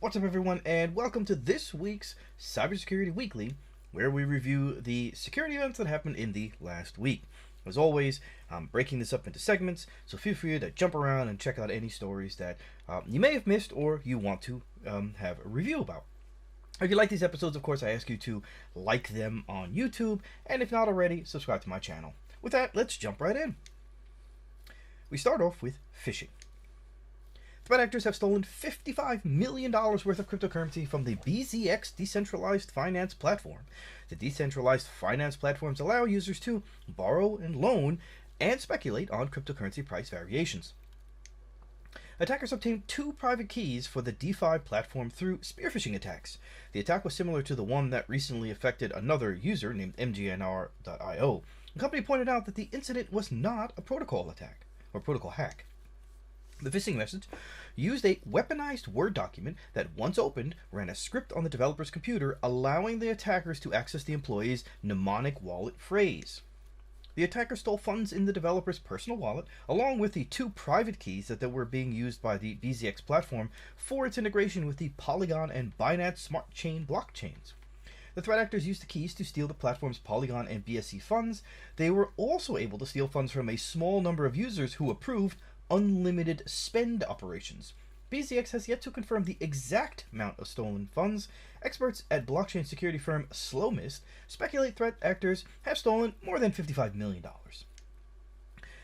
What's up, everyone, and welcome to this week's Cybersecurity Weekly, where we review the security events that happened in the last week. As always, I'm breaking this up into segments, so feel free to jump around and check out any stories that you may have missed or you want to have a review about. If you like these episodes, of course, I ask you to like them on YouTube, and if not already, subscribe to my channel. With that, let's jump right in. We start off with phishing. Threat actors have stolen $55 million worth of cryptocurrency from the BZX decentralized finance platform. The decentralized finance platforms allow users to borrow and loan and speculate on cryptocurrency price variations. Attackers obtained 2 private keys for the DeFi platform through spear phishing attacks. The attack was similar to the one that recently affected another user named MGNR.io. The company pointed out that the incident was not a protocol attack or protocol hack. The phishing message used a weaponized Word document that, once opened, ran a script on the developer's computer, allowing the attackers to access the employee's mnemonic wallet phrase. The attacker stole funds in the developer's personal wallet, along with the 2 private keys that were being used by the BZX platform for its integration with the Polygon and Binance Smart Chain blockchains. The threat actors used the keys to steal the platform's Polygon and BSC funds. They were also able to steal funds from a small number of users who approved unlimited spend operations. BZX has yet to confirm the exact amount of stolen funds. Experts at blockchain security firm Slowmist speculate threat actors have stolen more than $55 million.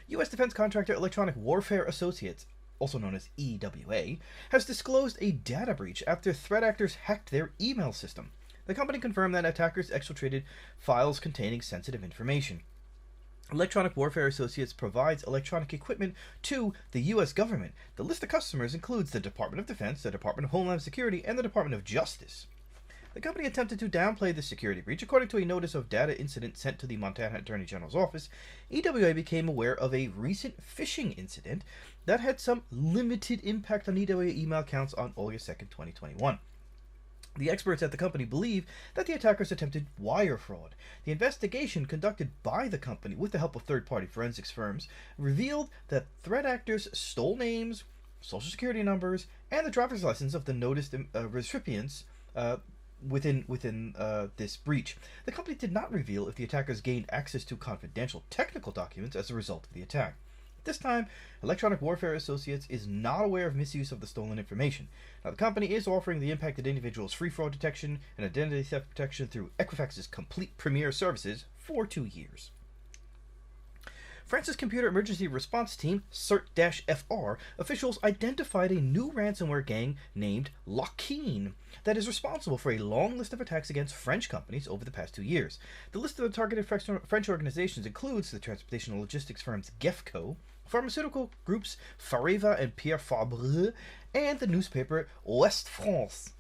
U.S. defense contractor Electronic Warfare Associates, also known as EWA, has disclosed a data breach after threat actors hacked their email system. The company confirmed that attackers exfiltrated files containing sensitive information. Electronic Warfare Associates provides electronic equipment to the U.S. government. The list of customers includes the Department of Defense, the Department of Homeland Security, and the Department of Justice. The company attempted to downplay the security breach. According to a notice of data incident sent to the Montana Attorney General's office, EWA became aware of a recent phishing incident that had some limited impact on EWA email accounts on August 2nd, 2021. The experts at the company believe that the attackers attempted wire fraud. The investigation conducted by the company with the help of third-party forensics firms revealed that threat actors stole names, social security numbers, and the driver's license of the noticed recipients within this breach. The company did not reveal if the attackers gained access to confidential technical documents as a result of the attack. This time, Electronic Warfare Associates is not aware of misuse of the stolen information. Now, the company is offering the impacted individuals free fraud detection and identity theft protection through Equifax's complete premier services for 2 years. France's Computer Emergency Response Team, CERT-FR, officials identified a new ransomware gang named Lockean that is responsible for a long list of attacks against French companies over the past 2 years. The list of the targeted French organizations includes the transportation and logistics firms GEFCO, pharmaceutical groups Fareva and Pierre Fabre, and the newspaper Ouest France.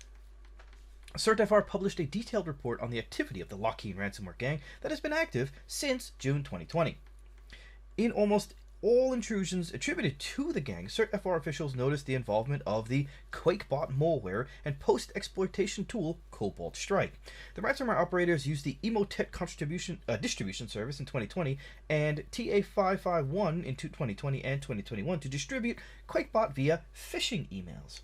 CERT-FR published a detailed report on the activity of the Lockean ransomware gang that has been active since June 2020. In almost all intrusions attributed to the gang, CERT-FR officials noticed the involvement of the QuakeBot malware and post-exploitation tool Cobalt Strike. The ransomware operators used the Emotet distribution service in 2020 and TA551 in 2020 and 2021 to distribute QuakeBot via phishing emails.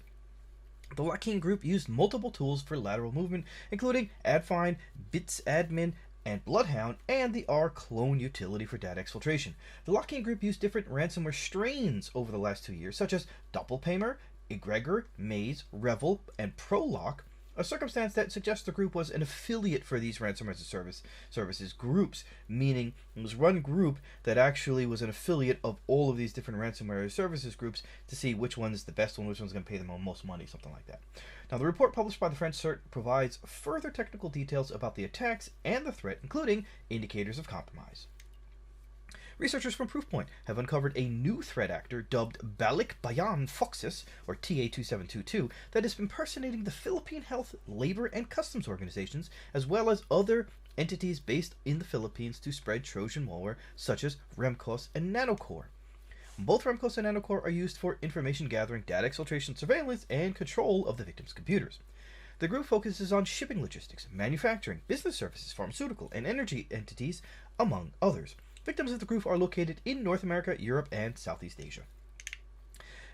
The Lockean group used multiple tools for lateral movement, including AdFind, BitsAdmin, and Bloodhound, and the R-Clone utility for data exfiltration. The Lockean group used different ransomware strains over the last 2 years, such as Doppelpaymer, Egregor, Maze, Revel, and Prolock, a circumstance that suggests the group was an affiliate for these ransomware as a services groups, meaning it was one group that actually was an affiliate of all of these different ransomware services groups to see which one is the best one, which one's going to pay them the most money, something like that. Now, the report published by the French CERT provides further technical details about the attacks and the threat, including indicators of compromise. Researchers from Proofpoint have uncovered a new threat actor dubbed Balikbayan Foxes, or TA2722, that is impersonating the Philippine health, labor, and customs organizations, as well as other entities based in the Philippines to spread Trojan malware such as Remcos and Nanocore. Both Remcos and Nanocore are used for information gathering, data exfiltration, surveillance, and control of the victim's computers. The group focuses on shipping logistics, manufacturing, business services, pharmaceutical, and energy entities, among others. Victims of the group are located in North America, Europe, and Southeast Asia.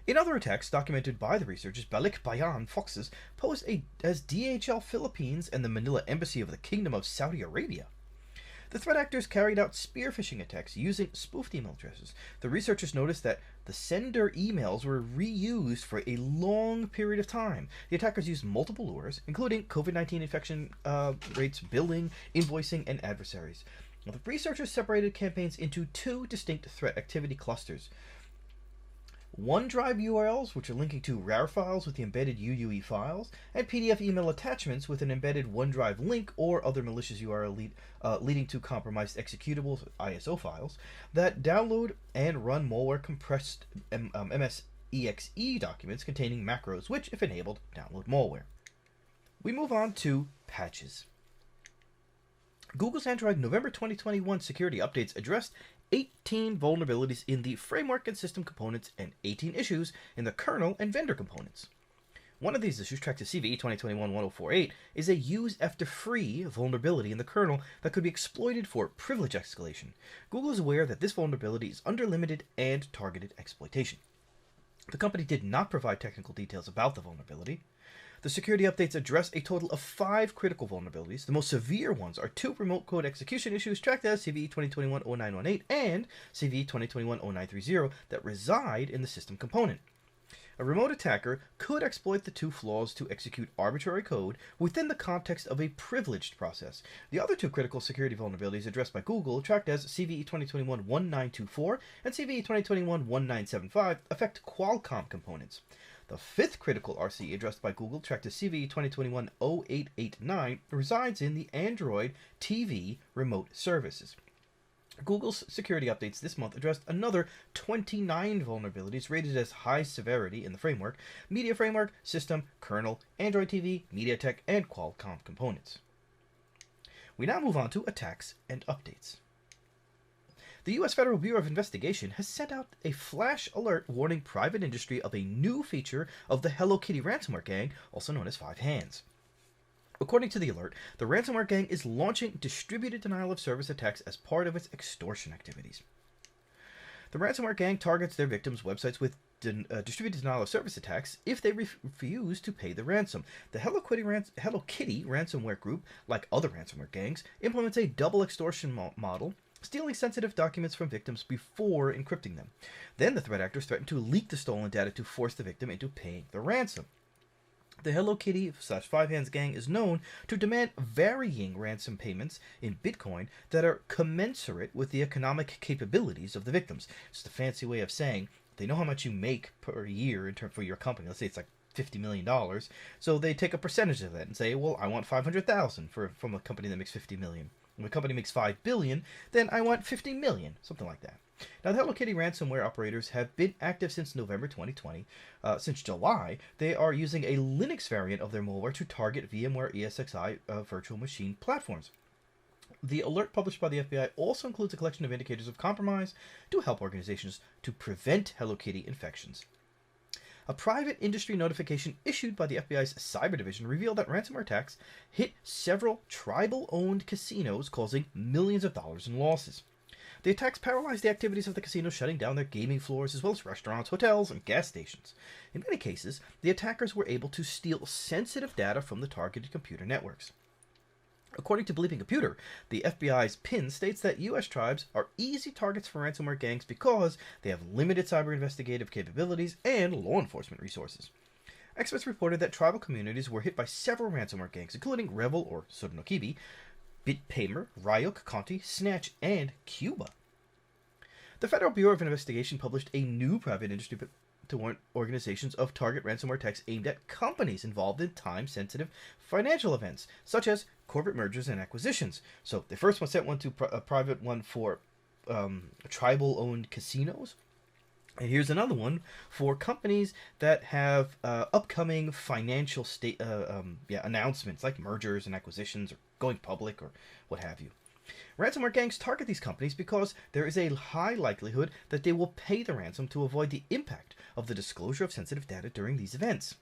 In other attacks documented by the researchers, Balikbayan Foxes posed as DHL Philippines and the Manila Embassy of the Kingdom of Saudi Arabia. The threat actors carried out spear phishing attacks using spoofed email addresses. The researchers noticed that the sender emails were reused for a long period of time. The attackers used multiple lures, including COVID-19 infection rates, billing, invoicing, and adversaries. Now, the researchers separated campaigns into two distinct threat activity clusters. OneDrive URLs, which are linking to RAR files with the embedded UUE files, and PDF email attachments with an embedded OneDrive link or other malicious URL leading to compromised executables, ISO files, that download and run malware compressed MS exe documents containing macros, which, if enabled, download malware. We move on to patches. Google's Android November 2021 security updates addressed 18 vulnerabilities in the framework and system components and 18 issues in the kernel and vendor components. One of these issues, tracked to CVE 2021-1048, is a use after free vulnerability in the kernel that could be exploited for privilege escalation. Google is aware that this vulnerability is under limited and targeted exploitation. The company did not provide technical details about the vulnerability. The security updates address a total of 5 critical vulnerabilities. The most severe ones are 2 remote code execution issues tracked as CVE 2021-0918 and CVE 2021-0930 that reside in the system component. A remote attacker could exploit the 2 flaws to execute arbitrary code within the context of a privileged process. The other 2 critical security vulnerabilities addressed by Google, tracked as CVE 2021-1924 and CVE 2021-1975, affect Qualcomm components. The 5th critical RC addressed by Google, tracked as CVE 2021-0889, resides in the Android TV remote services. Google's security updates this month addressed another 29 vulnerabilities rated as high severity in the framework, media framework, system, kernel, Android TV, MediaTek, and Qualcomm components. We now move on to attacks and updates. The U.S. Federal Bureau of Investigation has sent out a flash alert warning private industry of a new feature of the HelloKitty ransomware gang, also known as 5 Hands. According to the alert, the ransomware gang is launching distributed denial of service attacks as part of its extortion activities. The ransomware gang targets their victims' websites with distributed denial of service attacks if they refuse to pay the ransom. The HelloKitty ransomware group, like other ransomware gangs, implements a double extortion model, stealing sensitive documents from victims before encrypting them. Then the threat actors threaten to leak the stolen data to force the victim into paying the ransom. The HelloKitty/5 Hands gang is known to demand varying ransom payments in Bitcoin that are commensurate with the economic capabilities of the victims. Just a fancy way of saying they know how much you make per year for your company. Let's say it's like $50 million. So they take a percentage of that and say, well, I want $500,000 from a company that makes $50 million. When a company makes $5 billion, then I want $50 million, something like that. Now, the HelloKitty ransomware operators have been active since November 2020. Since July, they are using a Linux variant of their malware to target VMware ESXi virtual machine platforms. The alert published by the FBI also includes a collection of indicators of compromise to help organizations to prevent HelloKitty infections. A private industry notification issued by the FBI's Cyber Division revealed that ransomware attacks hit several tribal-owned casinos, causing millions of dollars in losses. The attacks paralyzed the activities of the casinos, shutting down their gaming floors as well as restaurants, hotels, and gas stations. In many cases, the attackers were able to steal sensitive data from the targeted computer networks. According to Bleeping Computer, the FBI's PIN states that U.S. tribes are easy targets for ransomware gangs because they have limited cyber investigative capabilities and law enforcement resources. Experts reported that tribal communities were hit by several ransomware gangs, including Revel or Sodinokibi, BitPaymer, Ryuk, Conti, Snatch, and Cuba. The Federal Bureau of Investigation published a new private industry to warn organizations of target ransomware attacks aimed at companies involved in time-sensitive financial events, such as corporate mergers and acquisitions. So the first one sent one to a private one for tribal-owned casinos. And here's another one for companies that have upcoming financial announcements like mergers and acquisitions or going public or what have you. Ransomware gangs target these companies because there is a high likelihood that they will pay the ransom to avoid the impact of the disclosure of sensitive data during these events.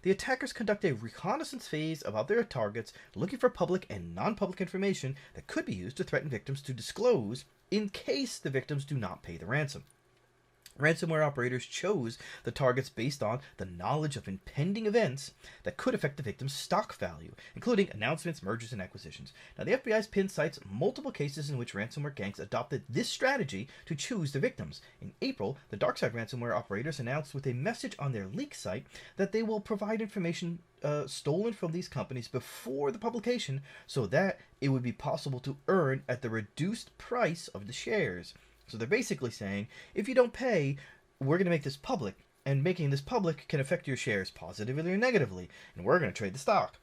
The attackers conduct a reconnaissance phase about their targets, looking for public and non-public information that could be used to threaten victims to disclose in case the victims do not pay the ransom. Ransomware operators chose the targets based on the knowledge of impending events that could affect the victim's stock value, including announcements, mergers, and acquisitions. Now, the FBI's PIN cites multiple cases in which ransomware gangs adopted this strategy to choose their victims. In April, the DarkSide ransomware operators announced with a message on their leak site that they will provide information stolen from these companies before the publication so that it would be possible to earn at the reduced price of the shares. So they're basically saying, if you don't pay, we're going to make this public, and making this public can affect your shares positively or negatively, and we're going to trade the stock.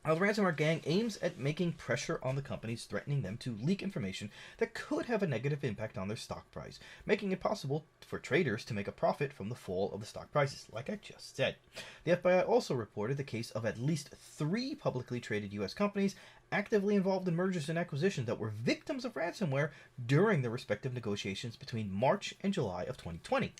Now, the ransomware gang aims at making pressure on the companies, threatening them to leak information that could have a negative impact on their stock price, making it possible for traders to make a profit from the fall of the stock prices, like I just said. The FBI also reported the case of at least 3 publicly traded U.S. companies actively involved in mergers and acquisitions that were victims of ransomware during their respective negotiations between March and July of 2020.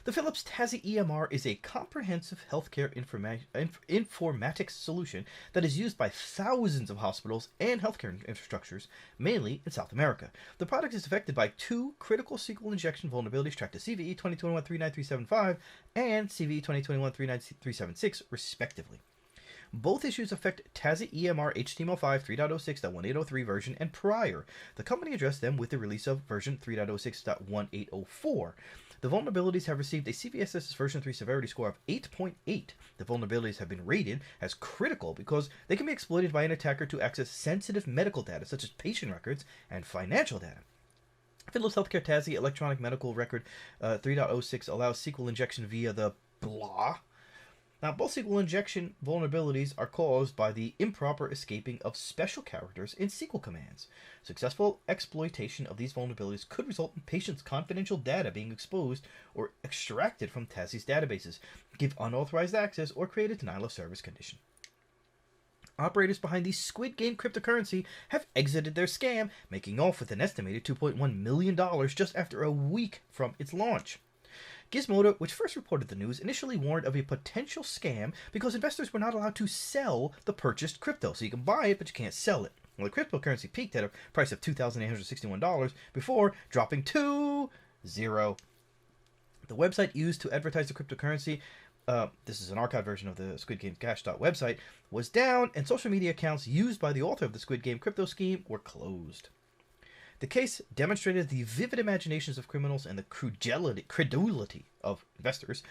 The Philips Tasy EMR is a comprehensive healthcare informatics solution that is used by thousands of hospitals and healthcare infrastructures, mainly in South America. The product is affected by 2 critical SQL injection vulnerabilities tracked as CVE 2021-39375 and CVE 2021-39376, respectively. Both issues affect Tasy EMR HTML5 3.06.1803 version and prior. The company addressed them with the release of version 3.06.1804. The vulnerabilities have received a CVSS version 3 severity score of 8.8. The vulnerabilities have been rated as critical because they can be exploited by an attacker to access sensitive medical data such as patient records and financial data. Philips Healthcare Tasy Electronic Medical Record 3.06 allows SQL injection via the flaw. Now, both SQL injection vulnerabilities are caused by the improper escaping of special characters in SQL commands. Successful exploitation of these vulnerabilities could result in patients' confidential data being exposed or extracted from Tasy's databases, give unauthorized access, or create a denial of service condition. Operators behind the Squid Game Cryptocurrency have exited their scam, making off with an estimated $2.1 million just after a week from its launch. Gizmodo, which first reported the news, initially warned of a potential scam because investors were not allowed to sell the purchased crypto. So you can buy it, but you can't sell it. Well, the cryptocurrency peaked at a price of $2,861 before dropping to zero. The website used to advertise the cryptocurrency, this is an archived version of the Squid Game Cash website, was down, and social media accounts used by the author of the Squid Game crypto scheme were closed. The case demonstrated the vivid imaginations of criminals and the credulity of investors.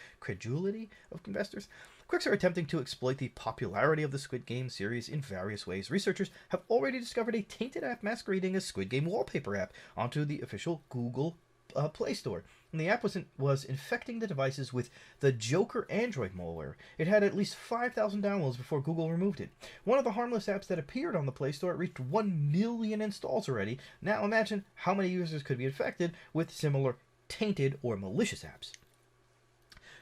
Crooks are attempting to exploit the popularity of the Squid Game series in various ways. Researchers have already discovered a tainted app masquerading as Squid Game wallpaper app onto the official Google Play Store. And the app was infecting the devices with the Joker Android malware. It had at least 5,000 downloads before Google removed it. One of the harmless apps that appeared on the Play Store reached 1 million installs already. Now imagine how many users could be infected with similar tainted or malicious apps.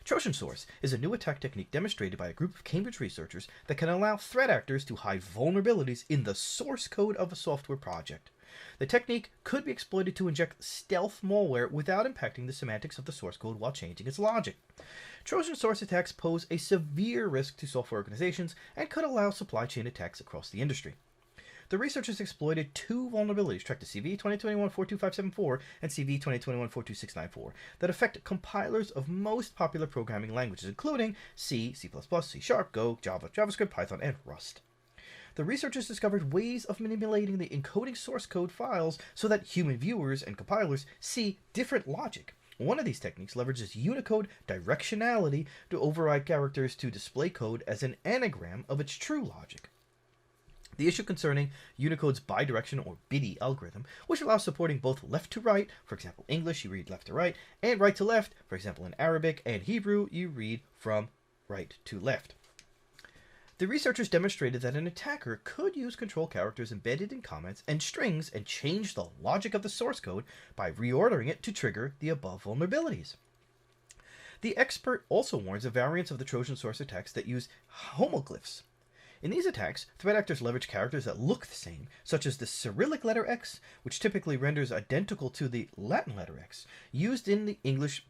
Trojan Source is a new attack technique demonstrated by a group of Cambridge researchers that can allow threat actors to hide vulnerabilities in the source code of a software project. The technique could be exploited to inject stealth malware without impacting the semantics of the source code while changing its logic. Trojan Source attacks pose a severe risk to software organizations and could allow supply chain attacks across the industry. The researchers exploited 2 vulnerabilities tracked to CVE 2021-42574 and CVE 2021-42694 that affect compilers of most popular programming languages, including C, C++, C#, Go, Java, JavaScript, Python, and Rust. The researchers discovered ways of manipulating the encoding source code files so that human viewers and compilers see different logic. One of these techniques leverages Unicode directionality to override characters to display code as an anagram of its true logic. The issue concerning Unicode's bidirectional or BIDI algorithm, which allows supporting both left to right, for example English, you read left to right, and right to left, for example in Arabic and Hebrew, you read from right to left. The researchers demonstrated that an attacker could use control characters embedded in comments and strings and change the logic of the source code by reordering it to trigger the above vulnerabilities. The expert also warns of variants of the Trojan Source attacks that use homoglyphs. In these attacks, threat actors leverage characters that look the same, such as the Cyrillic letter X, which typically renders identical to the Latin letter X, used in the English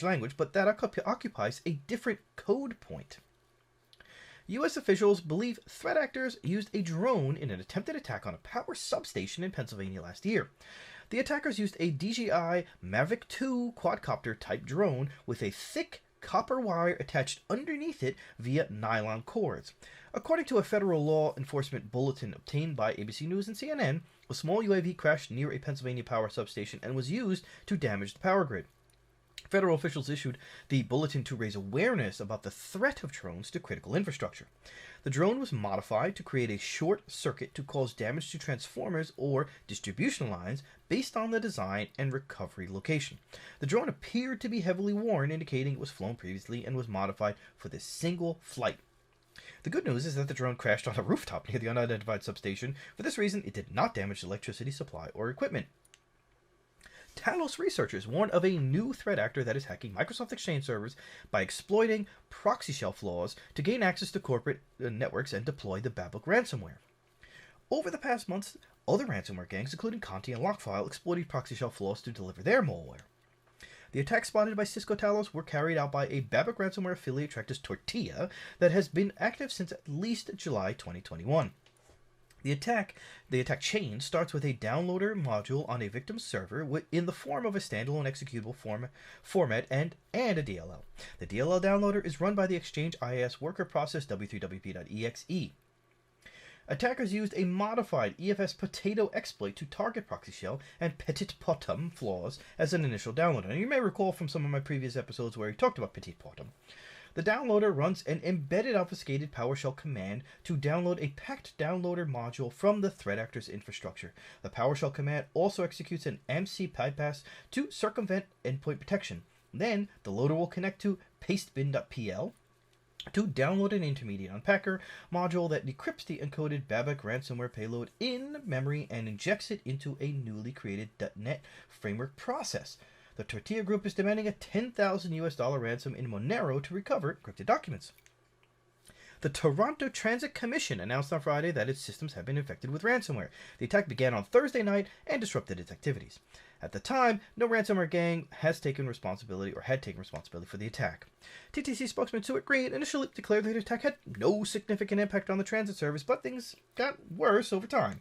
language, but that occupies a different code point. U.S. officials believe threat actors used a drone in an attempted attack on a power substation in Pennsylvania last year. The attackers used a DJI Mavic 2 quadcopter type drone with a thick copper wire attached underneath it via nylon cords. According to a federal law enforcement bulletin obtained by ABC News and CNN, a small UAV crashed near a Pennsylvania power substation and was used to damage the power grid. Federal officials issued the bulletin to raise awareness about the threat of drones to critical infrastructure. The drone was modified to create a short circuit to cause damage to transformers or distribution lines based on the design and recovery location. The drone appeared to be heavily worn, indicating it was flown previously and was modified for this single flight. The good news is that the drone crashed on a rooftop near the unidentified substation. For this reason, it did not damage the electricity supply or equipment. Talos researchers warn of a new threat actor that is hacking Microsoft Exchange servers by exploiting ProxyShell flaws to gain access to corporate networks and deploy the Babuk ransomware. Over the past months, other ransomware gangs, including Conti and Lockfile, exploited ProxyShell flaws to deliver their malware. The attacks spotted by Cisco Talos were carried out by a Babuk ransomware affiliate tracked as Tortilla that has been active since at least July 2021. The attack chain starts with a downloader module on a victim's server in the form of a standalone executable format and a DLL. The DLL downloader is run by the Exchange IIS worker process w3wp.exe. Attackers used a modified EFS potato exploit to target ProxyShell and Petit Potem flaws as an initial downloader. And you may recall from some of my previous episodes where we talked about Petit Potem. The downloader runs an embedded obfuscated PowerShell command to download a packed downloader module from the threat actor's infrastructure. The PowerShell command also executes an MC bypass to circumvent endpoint protection. Then, the loader will connect to pastebin.pl to download an intermediate unpacker module that decrypts the encoded Babuk ransomware payload in memory and injects it into a newly created .NET framework process. The Tortilla Group is demanding a $10,000 ransom in Monero to recover encrypted documents. The Toronto Transit Commission announced on Friday that its systems have been infected with ransomware. The attack began on Thursday night and disrupted its activities. At the time, no ransomware gang had taken responsibility for the attack. TTC spokesman Stuart Green initially declared that the attack had no significant impact on the transit service, but things got worse over time.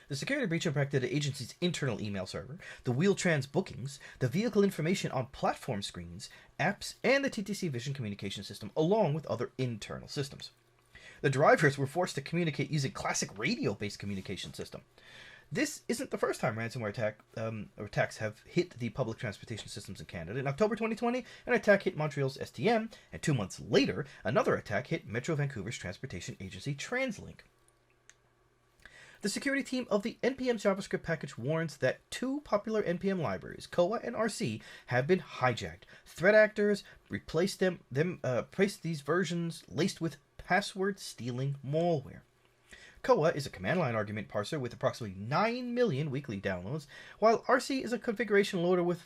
The security breach impacted the agency's internal email server, the Wheel-Trans bookings, the vehicle information on platform screens, apps, and the TTC Vision communication system, along with other internal systems. The drivers were forced to communicate using classic radio-based communication system. This isn't the first time ransomware attacks have hit the public transportation systems in Canada. In October 2020, an attack hit Montreal's STM, and 2 months later, another attack hit Metro Vancouver's transportation agency TransLink. The security team of the NPM JavaScript package warns that two popular NPM libraries, Koa and RC, have been hijacked. Threat actors replaced these versions laced with password-stealing malware. Koa is a command line argument parser with approximately 9 million weekly downloads, while RC is a configuration loader with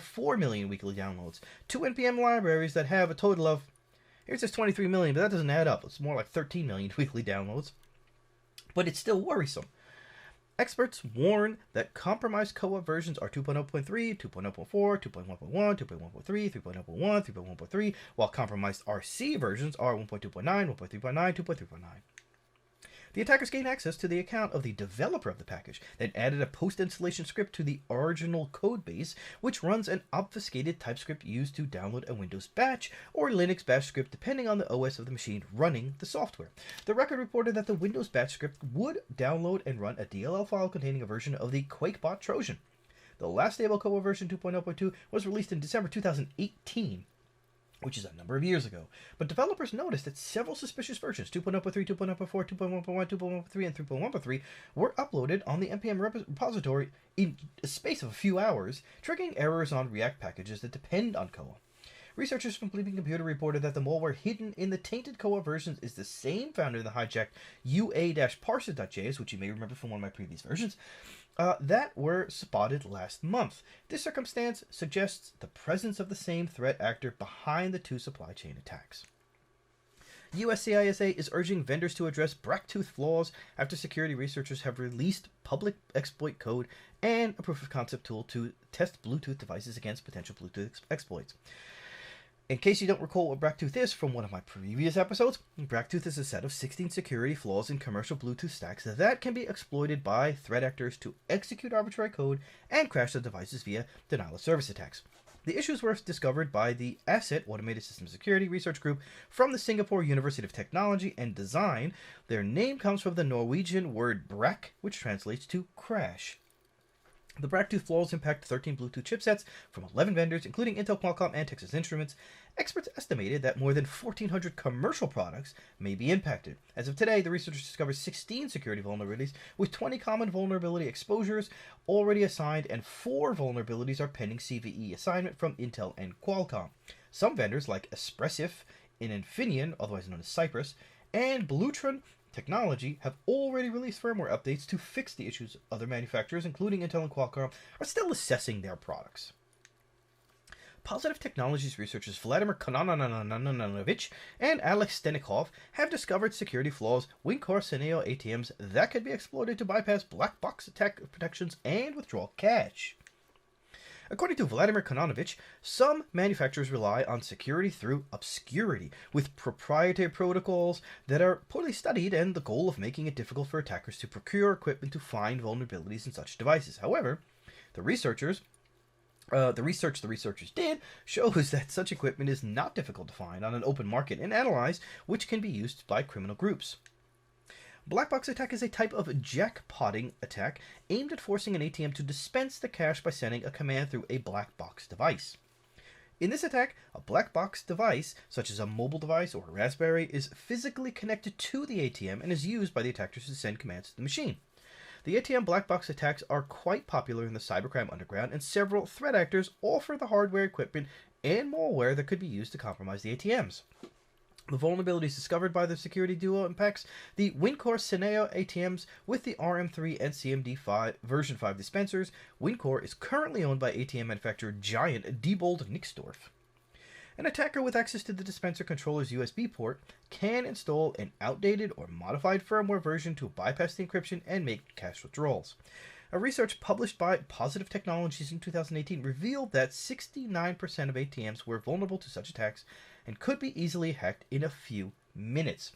4 million weekly downloads. Two NPM libraries that have a total of, here it says 23 million, but that doesn't add up. It's more like 13 million weekly downloads. But it's still worrisome. Experts warn that compromised Koa versions are 2.0.3, 2.0.4, 2.1.1, 2.1.3, 3.0.1, 3.1.3, while compromised RC versions are 1.2.9, 1.3.9, 2.3.9. The attackers gained access to the account of the developer of the package, then added a post-installation script to the original codebase, which runs an obfuscated TypeScript used to download a Windows batch or Linux bash script depending on the OS of the machine running the software. The record reported that the Windows batch script would download and run a DLL file containing a version of the QuakeBot Trojan. The last stable Koa version 2.0.2 was released in December 2018. Which is a number of years ago. But developers noticed that several suspicious versions, 2.0.3, 2.0.4, 2.1.1, 2.1.3, and 3.1.3, were uploaded on the NPM repository in a space of a few hours, triggering errors on React packages that depend on Koa. Researchers from Philippine Computer reported that the malware hidden in the tainted Koa versions is the same found in the hijacked ua-parser.js, which you may remember from one of my previous versions, that were spotted last month. This circumstance suggests the presence of the same threat actor behind the two supply chain attacks. US CISA is urging vendors to address bracktooth flaws after security researchers have released public exploit code and a proof of concept tool to test Bluetooth devices against potential Bluetooth exploits. In case you don't recall what Bracktooth is from one of my previous episodes, Bracktooth is a set of 16 security flaws in commercial Bluetooth stacks that can be exploited by threat actors to execute arbitrary code and crash the devices via denial of service attacks. The issues were discovered by the ASSET Automated System Security Research Group from the Singapore University of Technology and Design. Their name comes from the Norwegian word brak, which translates to crash. The Bracktooth flaws impact 13 Bluetooth chipsets from 11 vendors, including Intel, Qualcomm, and Texas Instruments. Experts estimated that more than 1,400 commercial products may be impacted. As of today, the researchers discovered 16 security vulnerabilities, with 20 common vulnerability exposures already assigned, and 4 vulnerabilities are pending CVE assignment from Intel and Qualcomm. Some vendors, like Espressif, Infineon, otherwise known as Cypress, and Blutron Technology, have already released firmware updates to fix the issues. Other manufacturers, including Intel and Qualcomm, are still assessing their products. Positive Technologies researchers Vladimir Kononov and Alex Stenikov have discovered security flaws Wincor Cineo ATMs that could be exploited to bypass black box attack protections and withdraw cash. According to Vladimir Kononovich, some manufacturers rely on security through obscurity, with proprietary protocols that are poorly studied and the goal of making it difficult for attackers to procure equipment to find vulnerabilities in such devices. However, the research the researchers did shows that such equipment is not difficult to find on an open market and analyze, which can be used by criminal groups. Black box attack is a type of jackpotting attack aimed at forcing an ATM to dispense the cash by sending a command through a black box device. In this attack, a black box device, such as a mobile device or a Raspberry, is physically connected to the ATM and is used by the attackers to send commands to the machine. The ATM black box attacks are quite popular in the cybercrime underground, and several threat actors offer the hardware, equipment, and malware that could be used to compromise the ATMs. The vulnerabilities discovered by the security duo impacts the Wincor Cineo ATMs with the RM3 and CMD5 version 5 dispensers. Wincor is currently owned by ATM manufacturer giant Diebold Nixdorf. An attacker with access to the dispenser controller's USB port can install an outdated or modified firmware version to bypass the encryption and make cash withdrawals. A research published by Positive Technologies in 2018 revealed that 69% of ATMs were vulnerable to such attacks and could be easily hacked in a few minutes.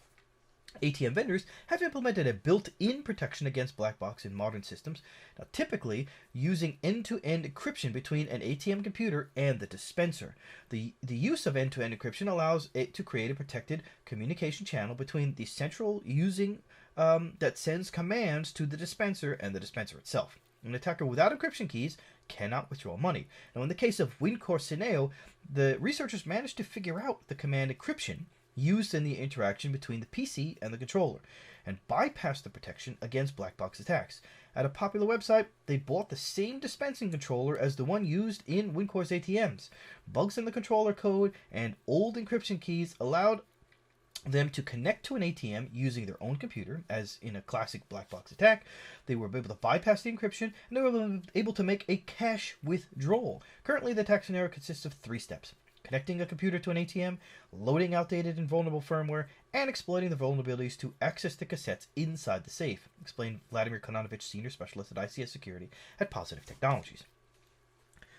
ATM vendors have implemented a built-in protection against black box in modern systems, now typically using end-to-end encryption between an ATM computer and the dispenser. The use of end-to-end encryption allows it to create a protected communication channel between the central using that sends commands to the dispenser and the dispenser itself. An attacker without encryption keys cannot withdraw money. Now, in the case of Wincor Cineo, the researchers managed to figure out the command encryption used in the interaction between the PC and the controller, and bypass the protection against black box attacks. At a popular website, they bought the same dispensing controller as the one used in Wincor's ATMs. Bugs in the controller code and old encryption keys allowed them to connect to an ATM using their own computer, as in a classic black box attack. They were able to bypass the encryption, and they were able to make a cash withdrawal. Currently, the attack scenario consists of 3 steps: connecting a computer to an ATM, loading outdated and vulnerable firmware, and exploiting the vulnerabilities to access the cassettes inside the safe, explained Vladimir Kononovich, Senior Specialist at ICS Security at Positive Technologies.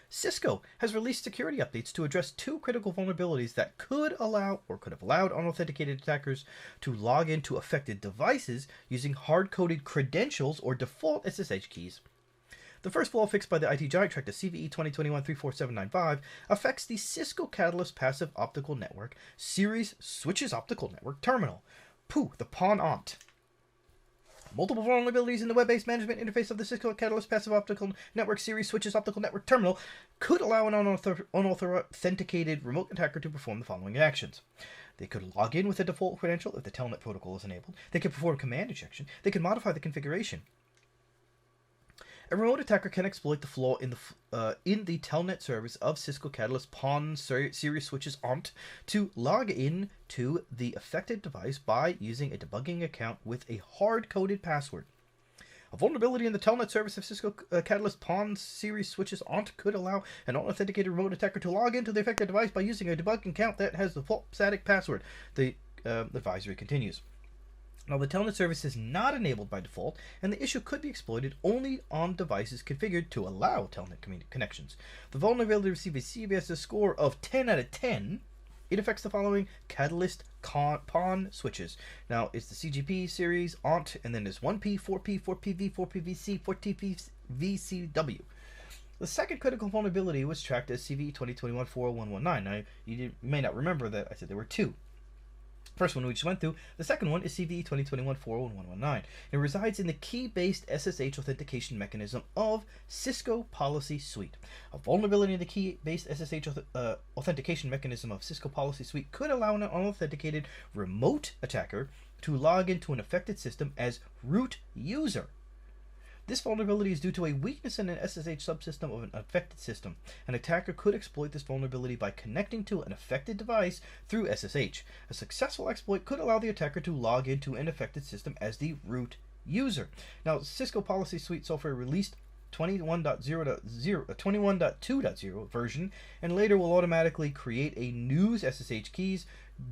Cisco has released security updates to address 2 critical vulnerabilities that could allow or could have allowed unauthenticated attackers to log into affected devices using hard-coded credentials or default SSH keys. The first flaw fixed by the IT giant tracked to CVE 2021-34795 affects the Cisco Catalyst Passive Optical Network Series Switches Optical Network Terminal, the Pwn2Own. Multiple vulnerabilities in the web-based management interface of the Cisco Catalyst Passive Optical Network Series Switches Optical Network Terminal could allow an unauthenticated remote attacker to perform the following actions. They could log in with a default credential if the Telnet protocol is enabled. They could perform command injection. They could modify the configuration. A remote attacker can exploit the flaw in the Telnet service of Cisco Catalyst Pwn2Own Series Switches ONT to log in to the affected device by using a debugging account with a hard-coded password. A vulnerability in the Telnet service of Cisco Catalyst Pwn2Own Series Switches ONT could allow an unauthenticated remote attacker to log into the affected device by using a debugging account that has the default static password. The advisory continues. Now, the Telnet service is not enabled by default, and the issue could be exploited only on devices configured to allow Telnet connections. The vulnerability received a CVS score of 10 out of 10, It affects the following catalyst pawn switches. Now, it's the CGP series, ONT, and then there's 1P, 4P, 4PV, 4PVC, 4TVCW. The second critical vulnerability was tracked as CV 2021-40119. Now, you may not remember that I said there were two. First one we just went through. The second one is CVE 2021-40119. It resides in the key-based SSH authentication mechanism of Cisco Policy Suite. A vulnerability in the key-based SSH authentication mechanism of Cisco Policy Suite could allow an unauthenticated remote attacker to log into an affected system as root user. This vulnerability is due to a weakness in an SSH subsystem of an affected system. An attacker could exploit this vulnerability by connecting to an affected device through SSH. A successful exploit could allow the attacker to log into an affected system as the root user. Now, Cisco Policy Suite software released 21.2.0 version, and later will automatically create a new SSH keys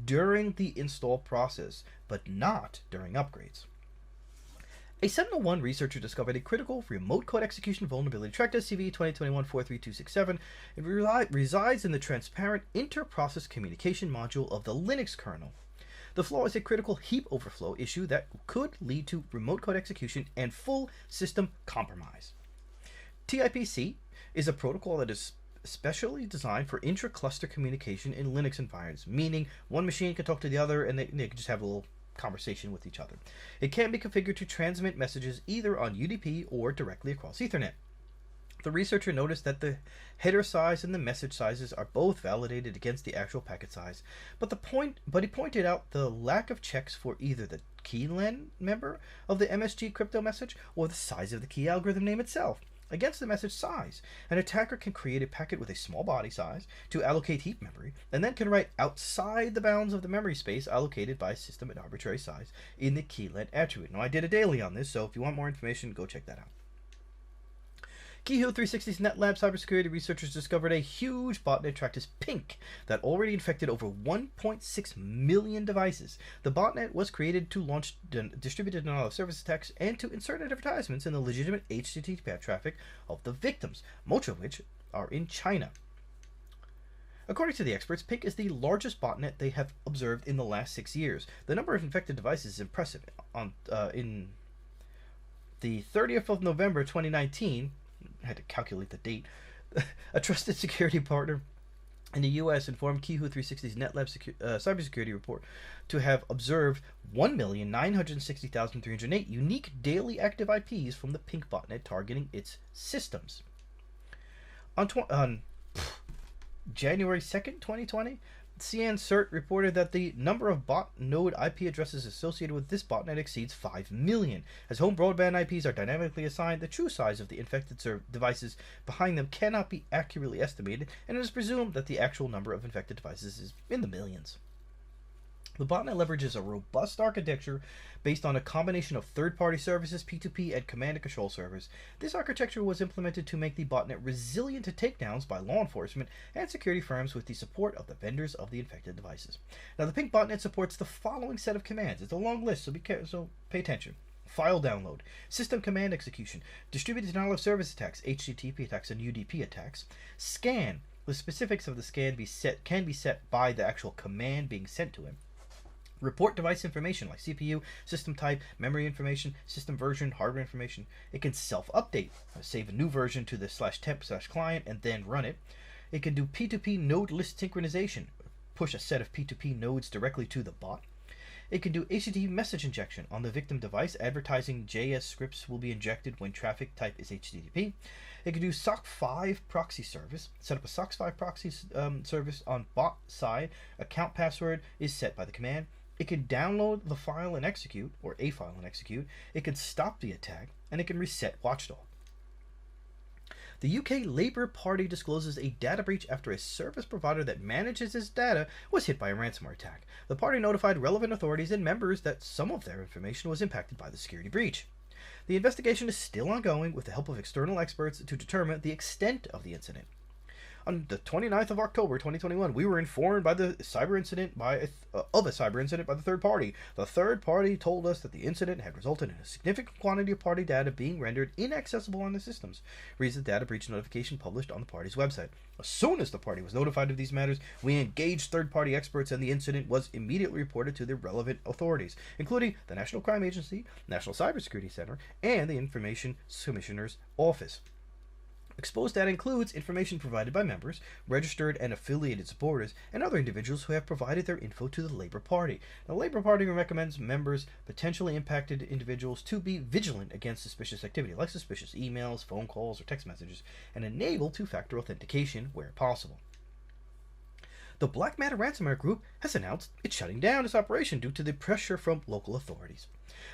during the install process, but not during upgrades. A Sentinel-1 researcher discovered a critical remote code execution vulnerability tracked as CV 2021-43267. It resides in the transparent inter-process communication module of the Linux kernel. The flaw is a critical heap overflow issue that could lead to remote code execution and full system compromise. TIPC is a protocol that is specially designed for intra-cluster communication in Linux environments, meaning one machine can talk to the other and they can just have a little conversation with each other. It can be configured to transmit messages either on UDP or directly across Ethernet. The researcher noticed that the header size and the message sizes are both validated against the actual packet size, but he pointed out the lack of checks for either the keylen member of the MSG crypto message or the size of the key algorithm name itself. Against the message size, an attacker can create a packet with a small body size to allocate heap memory, and then can write outside the bounds of the memory space allocated by system an arbitrary size in the keylen attribute. Now, I did a daily on this, so if you want more information, go check that out. Keyhoo 360's NetLab cybersecurity researchers discovered a huge botnet tracked as Pink that already infected over 1.6 million devices. The botnet was created to launch distributed denial of service attacks and to insert advertisements in the legitimate HTTP traffic of the victims, most of which are in China. According to the experts, Pink is the largest botnet they have observed in the last 6 years. The number of infected devices is impressive. In the 30th of November 2019, I had to calculate the date. A trusted security partner in the U.S. informed Keyhoo 360's NetLab cybersecurity report to have observed 1,960,308 unique daily active IPs from the Pink botnet targeting its systems. On January 2nd, 2020, CERT reported that the number of bot node IP addresses associated with this botnet exceeds 5 million. As home broadband IPs are dynamically assigned, the true size of the infected devices behind them cannot be accurately estimated, and it is presumed that the actual number of infected devices is in the millions. The botnet leverages a robust architecture based on a combination of third-party services, P2P, and command and control servers. This architecture was implemented to make the botnet resilient to takedowns by law enforcement and security firms with the support of the vendors of the infected devices. Now, the Pink botnet supports the following set of commands. It's a long list, so pay attention. File download, system command execution, distributed denial of service attacks, HTTP attacks, and UDP attacks. Scan. The specifics of the scan can be set by the actual command being sent to him. Report device information like CPU, system type, memory information, system version, hardware information. It can self-update, save a new version to the /temp/client and then run it. It can do P2P node list synchronization, push a set of P2P nodes directly to the bot. It can do HTTP message injection on the victim device. Advertising JS scripts will be injected when traffic type is HTTP. It can do SOC 5 proxy service. Set up a SOC 5 proxy service on bot side. Account password is set by the command. It can download the file and execute, or a file and execute. It can stop the attack, and it can reset watchdog. The UK Labour Party discloses a data breach after a service provider that manages its data was hit by a ransomware attack. The party notified relevant authorities and members that some of their information was impacted by the security breach. The investigation is still ongoing with the help of external experts to determine the extent of the incident. On the 29th of October 2021, we were informed by the cyber incident of a cyber incident by the third party. The third party told us that the incident had resulted in a significant quantity of party data being rendered inaccessible on the systems. Reads the data breach notification published on the party's website. As soon as the party was notified of these matters, we engaged third-party experts, and the incident was immediately reported to the relevant authorities, including the National Crime Agency, National Cybersecurity Center, and the Information Commissioner's Office. Exposed data includes information provided by members, registered and affiliated supporters, and other individuals who have provided their info to the Labour Party. The Labour Party recommends members, potentially impacted individuals, to be vigilant against suspicious activity, like suspicious emails, phone calls, or text messages, and enable two-factor authentication where possible. The Black Matter Ransomware Group has announced it's shutting down its operation due to the pressure from local authorities.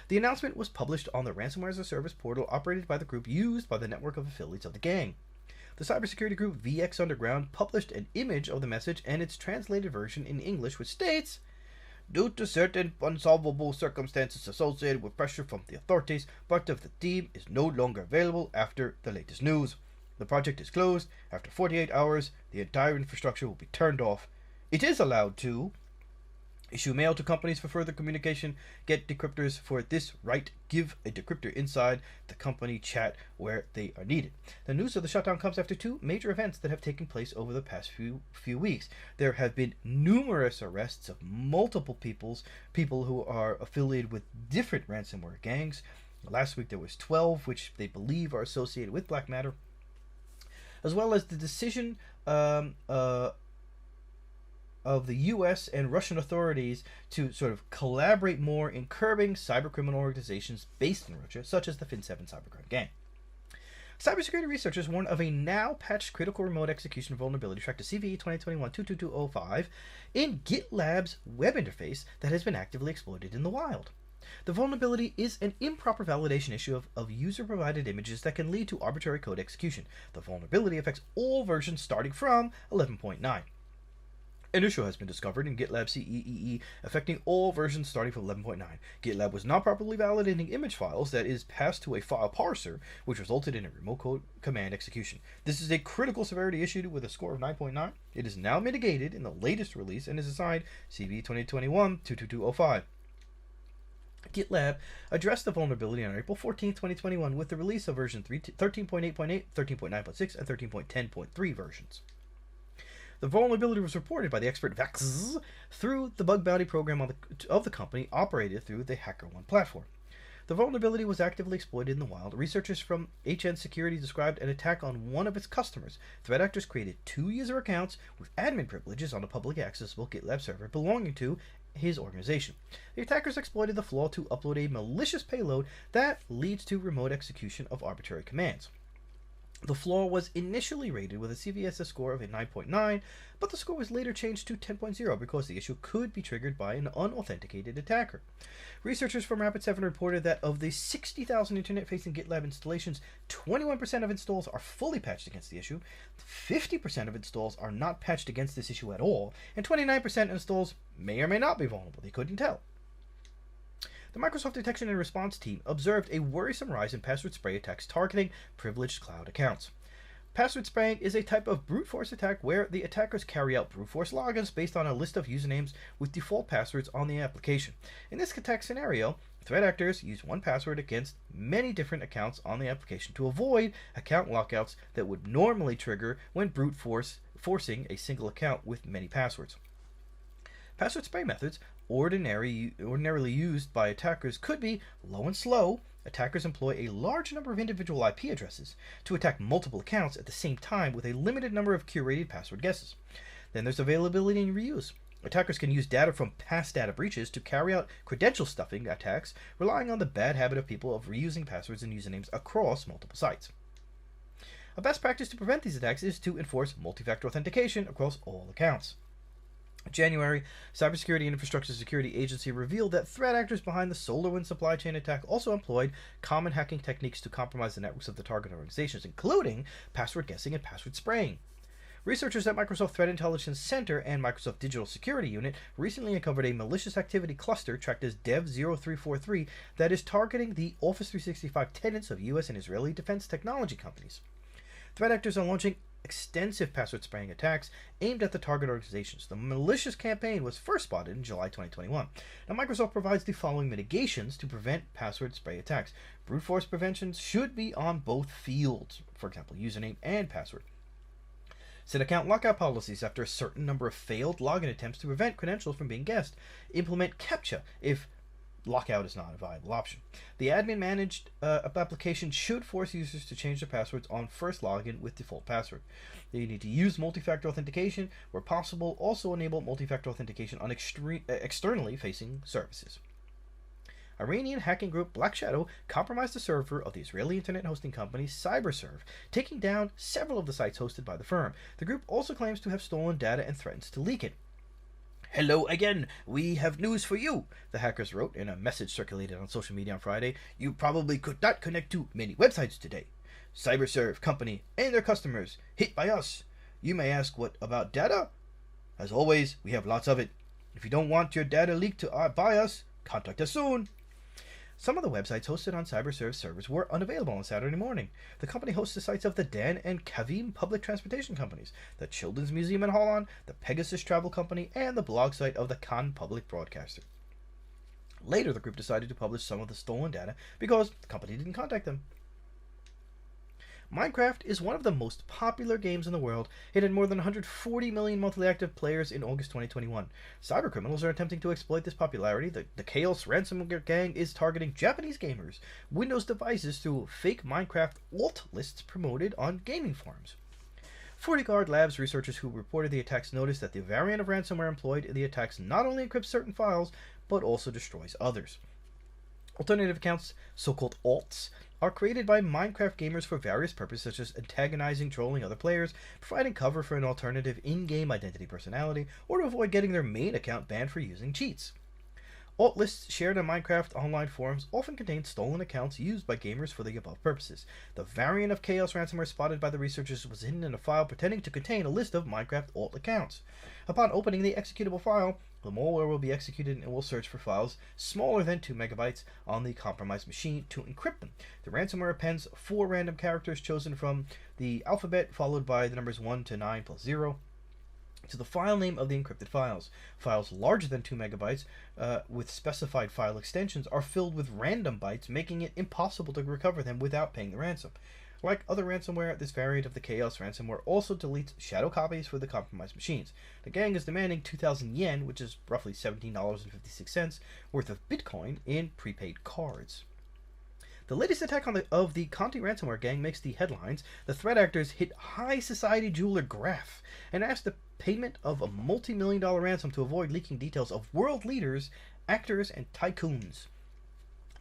The announcement was published on the Ransomware as a Service portal operated by the group used by the network of affiliates of the gang. The cybersecurity group VX Underground published an image of the message and its translated version in English, which states, "Due to certain unsolvable circumstances associated with pressure from the authorities, part of the team is no longer available after the latest news. The project is closed. After 48 hours, the entire infrastructure will be turned off. It is allowed to issue mail to companies for further communication, get decryptors for this right, give a decryptor inside the company chat where they are needed." The news of the shutdown comes after two major events that have taken place over the past few weeks. There have been numerous arrests of multiple people who are affiliated with different ransomware gangs. Last week there was 12, which they believe are associated with Black Matter, as well as the decision of the U.S. and Russian authorities to sort of collaborate more in curbing cybercriminal organizations based in Russia, such as the Fin7 cybercrime gang. Cybersecurity researchers warn of a now-patched critical remote execution vulnerability tracked to CVE 2021-22205 in GitLab's web interface that has been actively exploited in the wild. The vulnerability is an improper validation issue of user-provided images that can lead to arbitrary code execution. The vulnerability affects all versions starting from 11.9. An issue has been discovered in GitLab CEE affecting all versions starting from 11.9. GitLab was not properly validating image files that is passed to a file parser, which resulted in a remote code command execution. This is a critical severity issue with a score of 9.9. It is now mitigated in the latest release and is assigned CVE 2021-22205. GitLab addressed the vulnerability on April 14, 2021 with the release of version 13.8.8, 13.9.6, and 13.10.3 versions. The vulnerability was reported by the expert Vax through the bug bounty program of the company operated through the HackerOne platform. The vulnerability was actively exploited in the wild. Researchers from HN Security described an attack on one of its customers. Threat actors created 2 user accounts with admin privileges on a publicly accessible GitLab server belonging to his organization. The attackers exploited the flaw to upload a malicious payload that leads to remote execution of arbitrary commands. The flaw was initially rated with a CVSS score of a 9.9, but the score was later changed to 10.0 because the issue could be triggered by an unauthenticated attacker. Researchers from Rapid7 reported that of the 60,000 internet-facing GitLab installations, 21% of installs are fully patched against the issue, 50% of installs are not patched against this issue at all, and 29% of installs may or may not be vulnerable. They couldn't tell. The Microsoft Detection and Response team observed a worrisome rise in password spray attacks targeting privileged cloud accounts. Password spraying is a type of brute force attack where the attackers carry out brute force logins based on a list of usernames with default passwords on the application. In this attack scenario, threat actors use one password against many different accounts on the application to avoid account lockouts that would normally trigger when brute forcing a single account with many passwords. Password spray methods ordinarily used by attackers could be low and slow. Attackers employ a large number of individual IP addresses to attack multiple accounts at the same time with a limited number of curated password guesses. Then there's availability and reuse. Attackers can use data from past data breaches to carry out credential stuffing attacks, relying on the bad habit of people of reusing passwords and usernames across multiple sites. A best practice to prevent these attacks is to enforce multi-factor authentication across all accounts. In January, Cybersecurity and Infrastructure Security Agency revealed that threat actors behind the SolarWinds supply chain attack also employed common hacking techniques to compromise the networks of the target organizations, including password guessing and password spraying. Researchers at Microsoft Threat Intelligence Center and Microsoft Digital Security Unit recently uncovered a malicious activity cluster tracked as Dev0343 that is targeting the Office 365 tenants of U.S. and Israeli defense technology companies. Threat actors are launching extensive password spraying attacks aimed at the target organizations. The malicious campaign was first spotted in July 2021. Now, Microsoft provides the following mitigations to prevent password spray attacks. Brute force preventions should be on both fields, for example, username and password. Set account lockout policies after a certain number of failed login attempts to prevent credentials from being guessed. Implement CAPTCHA if lockout is not a viable option. The admin managed application should force users to change their passwords on first login with default password. You need to use multi-factor authentication where possible. Also enable multi-factor authentication on externally facing services. Iranian hacking group Black Shadow compromised the server of the Israeli internet hosting company CyberServe, taking down several of the sites hosted by the firm. The group also claims to have stolen data and threatens to leak it. "Hello again, we have news for you," the hackers wrote in a message circulated on social media on Friday. "You probably could not connect to many websites today. CyberServe company and their customers hit by us. You may ask, what about data? As always, we have lots of it. If you don't want your data leaked by us, contact us soon." Some of the websites hosted on CyberServe servers were unavailable on Saturday morning. The company hosts the sites of the Dan and Kavim public transportation companies, the Children's Museum in Holland, the Pegasus Travel Company, and the blog site of the Cannes public broadcaster. Later, the group decided to publish some of the stolen data because the company didn't contact them. Minecraft is one of the most popular games in the world. It had more than 140 million monthly active players in August 2021. Cybercriminals are attempting to exploit this popularity. The Chaos Ransomware gang is targeting Japanese gamers' Windows devices through fake Minecraft alt lists promoted on gaming forums. FortiGuard Labs researchers who reported the attacks noticed that the variant of ransomware employed in the attacks not only encrypts certain files, but also destroys others. Alternative accounts, so-called alts, are created by Minecraft gamers for various purposes such as antagonizing, trolling other players, providing cover for an alternative in-game identity personality, or to avoid getting their main account banned for using cheats. Alt lists shared on Minecraft online forums often contain stolen accounts used by gamers for the above purposes. The variant of Chaos ransomware spotted by the researchers was hidden in a file pretending to contain a list of Minecraft alt accounts. Upon opening the executable file, the malware will be executed and will search for files smaller than 2 megabytes on the compromised machine to encrypt them. The ransomware appends 4 random characters chosen from the alphabet, followed by the numbers 1 to 9 plus 0, to the file name of the encrypted files. Files larger than 2 megabytes with specified file extensions are filled with random bytes, making it impossible to recover them without paying the ransom. Like other ransomware, this variant of the Chaos ransomware also deletes shadow copies for the compromised machines. The gang is demanding 2,000 yen, which is roughly $17.56, worth of Bitcoin in prepaid cards. The latest attack of the Conti ransomware gang makes the headlines. The threat actors hit high society jeweler Graf and asked the payment of a multi-million-dollar ransom to avoid leaking details of world leaders, actors, and tycoons.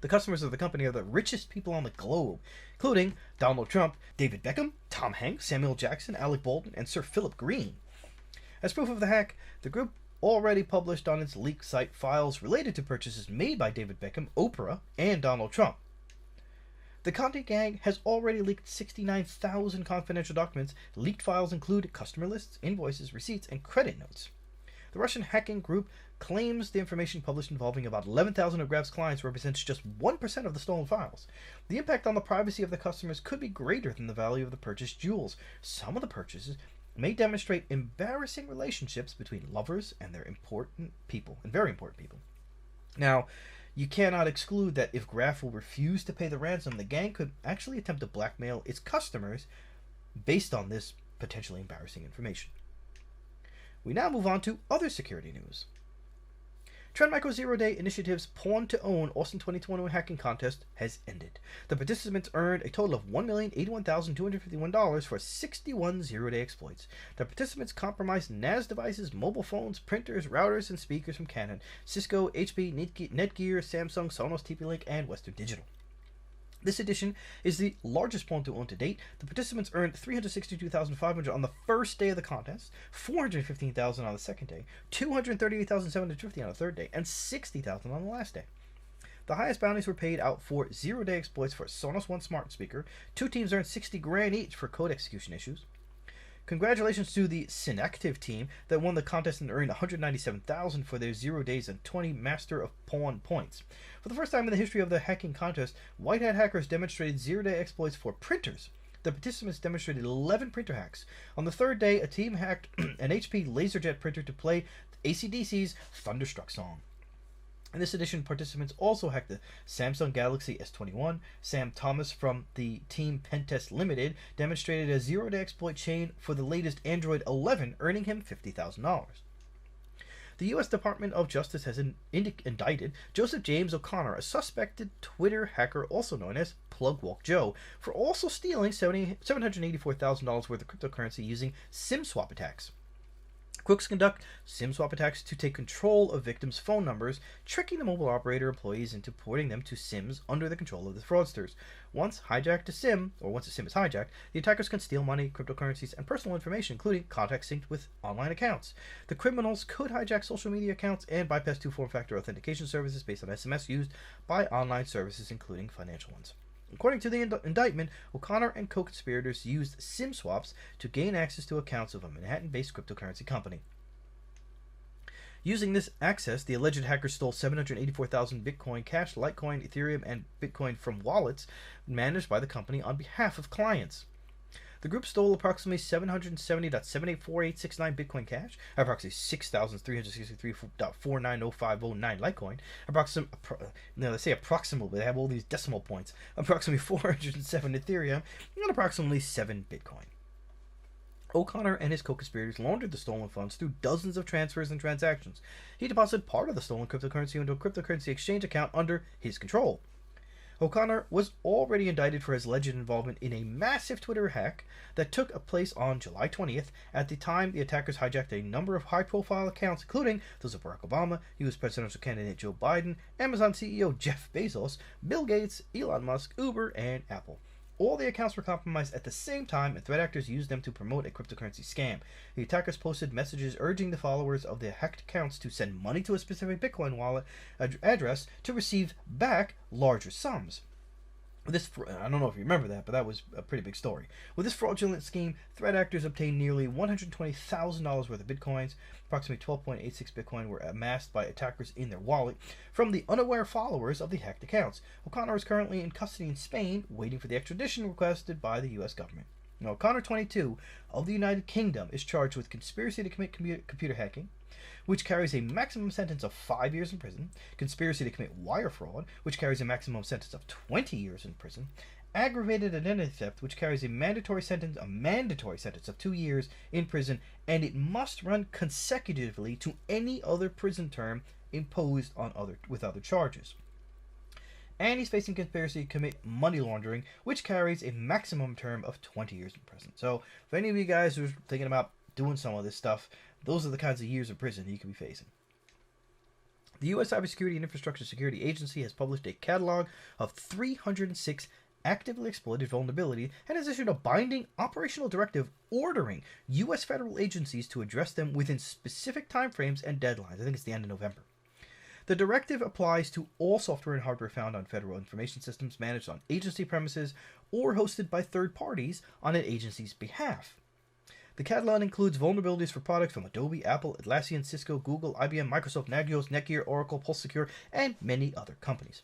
The customers of the company are the richest people on the globe, including Donald Trump, David Beckham, Tom Hanks, Samuel Jackson, Alec Baldwin, and Sir Philip Green. As proof of the hack, the group already published on its leak site files related to purchases made by David Beckham, Oprah, and Donald Trump. The Conti gang has already leaked 69,000 confidential documents. Leaked files include customer lists, invoices, receipts, and credit notes. The Russian hacking group claims the information published involving about 11,000 of Graf's clients represents just 1% of the stolen files. The impact on the privacy of the customers could be greater than the value of the purchased jewels. Some of the purchases may demonstrate embarrassing relationships between lovers and their important people, and very important people. Now, you cannot exclude that if Graf will refuse to pay the ransom, the gang could actually attempt to blackmail its customers based on this potentially embarrassing information. We now move on to other security news. Trend Micro Zero-Day Initiative's Pwn2Own Austin 2021 hacking contest has ended. The participants earned a total of $1,081,251 for 61 zero-day exploits. The participants compromised NAS devices, mobile phones, printers, routers, and speakers from Canon, Cisco, HP, Netgear, Samsung, Sonos, TP-Link, and Western Digital. This edition is the largest Pwn2Own to date. The participants earned $362,500 on the first day of the contest, $415,000 on the second day, $238,750 on the third day, and $60,000 on the last day. The highest bounties were paid out for zero-day exploits for Sonos One smart speaker. 2 teams earned $60,000 each for code execution issues. Congratulations to the Synactive team that won the contest and earned $197,000 for their 0 days and 20 Master of Pawn points. For the first time in the history of the hacking contest, white hat hackers demonstrated zero-day exploits for printers. the participants demonstrated 11 printer hacks. On the third day, a team hacked an HP LaserJet printer to play AC/DC's Thunderstruck song. In this edition, participants also hacked the Samsung Galaxy S21. Sam Thomas from the team Pentest Limited demonstrated a zero-day exploit chain for the latest Android 11, earning him $50,000. The U.S. Department of Justice has indicted Joseph James O'Connor, a suspected Twitter hacker also known as Plugwalk Joe, for also stealing $784,000 worth of cryptocurrency using SIM swap attacks. Crooks conduct SIM swap attacks to take control of victims' phone numbers, tricking the mobile operator employees into porting them to SIMs under the control of the fraudsters. Once a SIM is hijacked, the attackers can steal money, cryptocurrencies, and personal information, including contacts synced with online accounts. The criminals could hijack social media accounts and bypass two-form factor authentication services based on SMS used by online services, including financial ones. According to the indictment, O'Connor and co-conspirators used SIM swaps to gain access to accounts of a Manhattan-based cryptocurrency company. Using this access, the alleged hackers stole 784,000 Bitcoin Cash, Litecoin, Ethereum, and Bitcoin from wallets managed by the company on behalf of clients. The group stole approximately 770.784869 Bitcoin Cash, approximately 6,363.490509 Litecoin, they say approximately, but they have all these decimal points, approximately 407 Ethereum, and approximately 7 Bitcoin. O'Connor and his co-conspirators laundered the stolen funds through dozens of transfers and transactions. He deposited part of the stolen cryptocurrency into a cryptocurrency exchange account under his control. O'Connor was already indicted for his alleged involvement in a massive Twitter hack that took place on July 20th. At the time, the attackers hijacked a number of high-profile accounts, including those of Barack Obama, U.S. presidential candidate Joe Biden, Amazon CEO Jeff Bezos, Bill Gates, Elon Musk, Uber, and Apple. All the accounts were compromised at the same time, and threat actors used them to promote a cryptocurrency scam. The attackers posted messages urging the followers of the hacked accounts to send money to a specific Bitcoin wallet address to receive back larger sums. I don't know if you remember that, but that was a pretty big story. With this fraudulent scheme, threat actors obtained nearly $120,000 worth of bitcoins. Approximately 12.86 bitcoin were amassed by attackers in their wallet from the unaware followers of the hacked accounts. O'Connor is currently in custody in Spain, waiting for the extradition requested by the U.S. government. Now, O'Connor, 22, of the United Kingdom, is charged with conspiracy to commit computer hacking, which carries a maximum sentence of 5 years in prison, conspiracy to commit wire fraud, which carries a maximum sentence of 20 years in prison, aggravated identity theft, which carries a mandatory sentence of 2 years in prison, and it must run consecutively to any other prison term imposed on with other charges. And he's facing conspiracy to commit money laundering, which carries a maximum term of 20 years in prison. So, if any of you guys are thinking about doing some of this stuff, those are the kinds of years of prison you could be facing. The U.S. Cybersecurity and Infrastructure Security Agency has published a catalog of 306 actively exploited vulnerabilities and has issued a binding operational directive ordering U.S. federal agencies to address them within specific timeframes and deadlines. I think it's the end of November. The directive applies to all software and hardware found on federal information systems managed on agency premises or hosted by third parties on an agency's behalf. The catalog includes vulnerabilities for products from Adobe, Apple, Atlassian, Cisco, Google, IBM, Microsoft, Nagios, Netgear, Oracle, PulseSecure, and many other companies.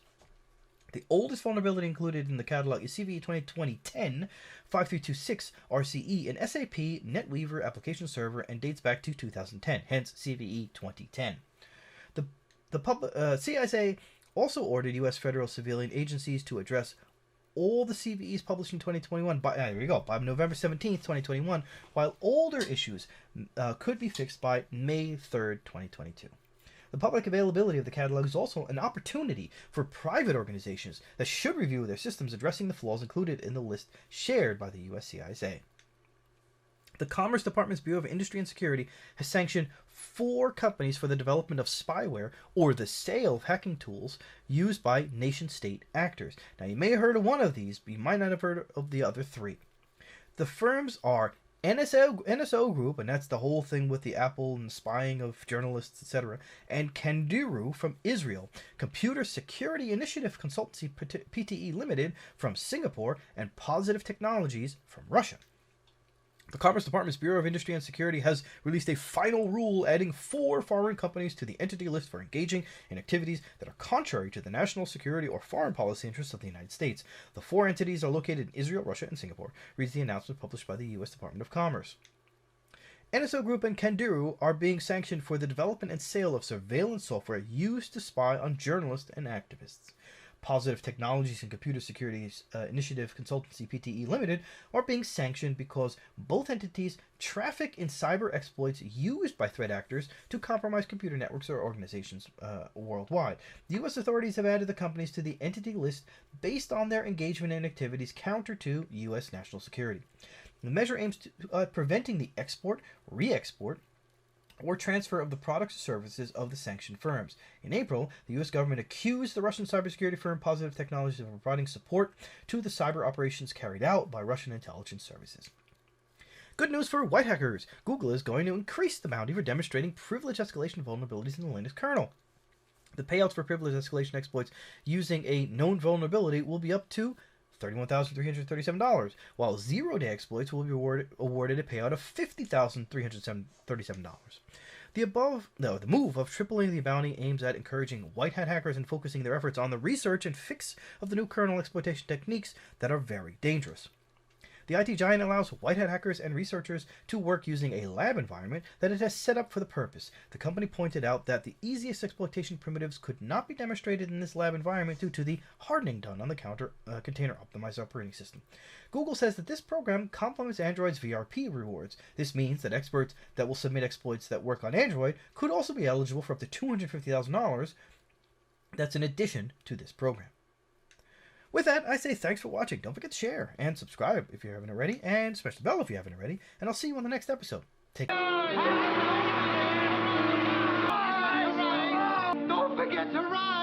The oldest vulnerability included in the catalog is CVE 2010 5326 RCE, an SAP NetWeaver application server, and dates back to 2010, hence CVE 2010. The CISA also ordered U.S. federal civilian agencies to address all the CVEs published in 2021 by November 17th, 2021, while older issues could be fixed by May 3rd, 2022. The public availability of the catalog is also an opportunity for private organizations that should review their systems addressing the flaws included in the list shared by the U.S. CISA. The Commerce Department's Bureau of Industry and Security has sanctioned 4 companies for the development of spyware or the sale of hacking tools used by nation-state actors. Now, you may have heard of one of these, but you might not have heard of the other 3. The firms are NSO Group, and that's the whole thing with the Apple and spying of journalists, etc., and Kanduru from Israel, Computer Security Initiative Consultancy PTE Limited from Singapore, and Positive Technologies from Russia. The Commerce Department's Bureau of Industry and Security has released a final rule adding 4 foreign companies to the entity list for engaging in activities that are contrary to the national security or foreign policy interests of the United States. The 4 entities are located in Israel, Russia, and Singapore, reads the announcement published by the U.S. Department of Commerce. NSO Group and Kandiru are being sanctioned for the development and sale of surveillance software used to spy on journalists and activists. Positive Technologies and Computer Security Initiative Consultancy Pte. Limited are being sanctioned because both entities traffic in cyber exploits used by threat actors to compromise computer networks or organizations worldwide. The U.S. authorities have added the companies to the entity list based on their engagement in activities counter to U.S. national security. The measure aims at preventing the export, re-export, or transfer of the products or services of the sanctioned firms. In April, the U.S. government accused the Russian cybersecurity firm Positive Technologies of providing support to the cyber operations carried out by Russian intelligence services. Good news for white hackers. Google is going to increase the bounty for demonstrating privilege escalation vulnerabilities in the Linux kernel. The payouts for privilege escalation exploits using a known vulnerability will be up to $31,337, while zero-day exploits will be awarded a payout of $50,337. The move of tripling the bounty aims at encouraging white hat hackers and focusing their efforts on the research and fix of the new kernel exploitation techniques that are very dangerous. The IT giant allows white hat hackers and researchers to work using a lab environment that it has set up for the purpose. The company pointed out that the easiest exploitation primitives could not be demonstrated in this lab environment due to the hardening done on the container optimized operating system. Google says that this program complements Android's VRP rewards. This means that experts that will submit exploits that work on Android could also be eligible for up to $250,000. That's in addition to this program. With that, I say thanks for watching. Don't forget to share and subscribe if you haven't already, and smash the bell if you haven't already, and I'll see you on the next episode. Take care. Don't forget to run!